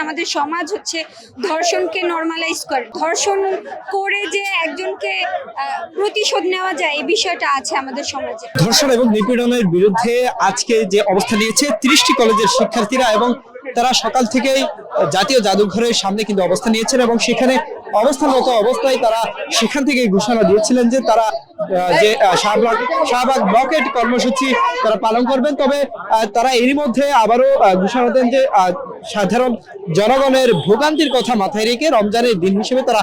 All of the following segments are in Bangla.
আমাদের সমাজ হচ্ছে ধর্ষণকে নরমালাইজ করে। ধর্ষণ করে যে একজনকে প্রতিশোধ নেওয়া যায় এই বিষয়টা আছে আমাদের সমাজে। ধর্ষণ এবং নিপীড়নের বিরুদ্ধে আজকে যে অবস্থা নিয়েছে 30টি কলেজের শিক্ষার্থীরা এবং তারা সকাল থেকেই জাতীয় জাদুঘরের সামনে কিন্তু অবস্থান নিয়েছেন এবং সেখানে অবস্থানরত অবস্থায় তারা সেখান থেকে ঘোষণা দিয়েছিলেন যে তারা যে শাহবাগ ব্লকেট কর্মসূচি তারা পালন করবেন। তবে তারা এরই মধ্যে আবারও ঘোষণা দেন যে সাধারণ জনগণের ভোগান্তির কথা মাথায় রেখে রমজানের দিন হিসেবে তারা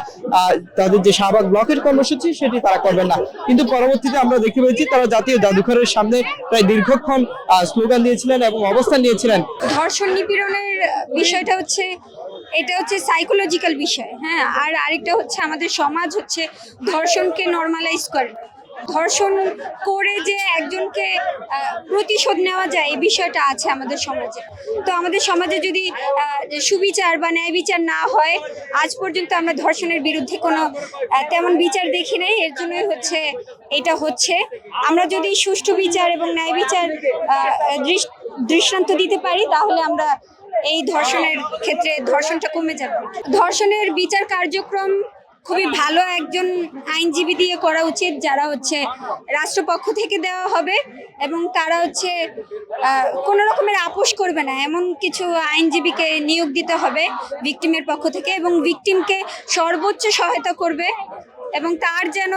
তাদের যে শাহবাগ ব্লকের কর্মসূচি সেটি তারা করবেন না। কিন্তু পরবর্তীতে আমরা দেখতে পেয়েছি তারা জাতীয় জাদুঘরের সামনে প্রায় দীর্ঘক্ষণ স্লোগান দিয়েছিলেন এবং অবস্থান নিয়েছিলেন। ধর্ষণ নিপীড়নের বিষয়টা হচ্ছে এটা হচ্ছে সাইকোলজিক্যাল বিষয়, হ্যাঁ। আর আরেকটা হচ্ছে আমাদের সমাজ হচ্ছে ধর্ষণকে নরমালাইজ করে। ধর্ষণ করে যে একজনকে প্রতিশোধ নেওয়া যায় এই বিষয়টা আছে আমাদের সমাজে। তো আমাদের সমাজে যদি সুবিচার বা ন্যায় বিচার না হয়, আজ পর্যন্ত আমরা ধর্ষণের বিরুদ্ধে কোনো তেমন বিচার দেখি নাই। এর জন্যই হচ্ছে এটা হচ্ছে। আমরা যদি সুষ্ঠু বিচার এবং ন্যায় বিচার দৃষ্টান্ত দিতে পারি তাহলে আমরা এই ধর্ষণের ক্ষেত্রে ধর্ষণটা কমে যাবে। ধর্ষণের বিচার কার্যক্রম খুবই ভালো একজন আইনজীবী দিয়ে করা উচিত, যারা হচ্ছে রাষ্ট্রপক্ষ থেকে দেওয়া হবে এবং তারা হচ্ছে কোনো রকমের আপোষ করবে না এমন কিছু আইনজীবীকে নিয়োগ দিতে হবে ভিকটিমের পক্ষ থেকে, এবং ভিকটিমকে সর্বোচ্চ সহায়তা করবে এবং তার যেন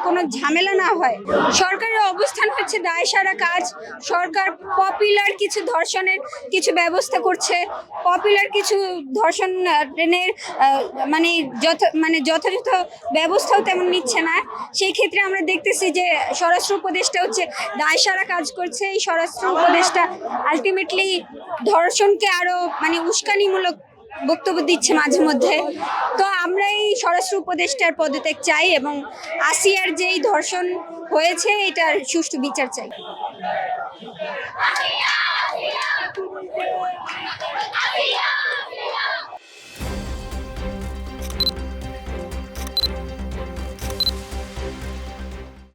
কোনো ঝামেলা না হয়। সরকারের অবস্থান হচ্ছে দায়সারা কাজ। সরকার পপুলার কিছু ধর্ষণের কিছু ব্যবস্থা করছে, পপুলার কিছু ধর্ষণের যথাযথ ব্যবস্থাও তেমন নিচ্ছে না। সেই ক্ষেত্রে আমরা দেখতেছি যে স্বরাষ্ট্র উপদেষ্টা হচ্ছে দায়সারা কাজ করছে। এই স্বরাষ্ট্র উপদেষ্টা আলটিমেটলি ধর্ষণকে আরো উস্কানিমূলক বক্তব্য দিচ্ছে মাঝে মধ্যে। তো আমরা এই স্বরাষ্ট্র উপদেষ্টার পদত্যাগ চাই এবং আসিয়ার যেই ধর্ষণ হয়েছে এটার সুষ্ঠু বিচার চাই।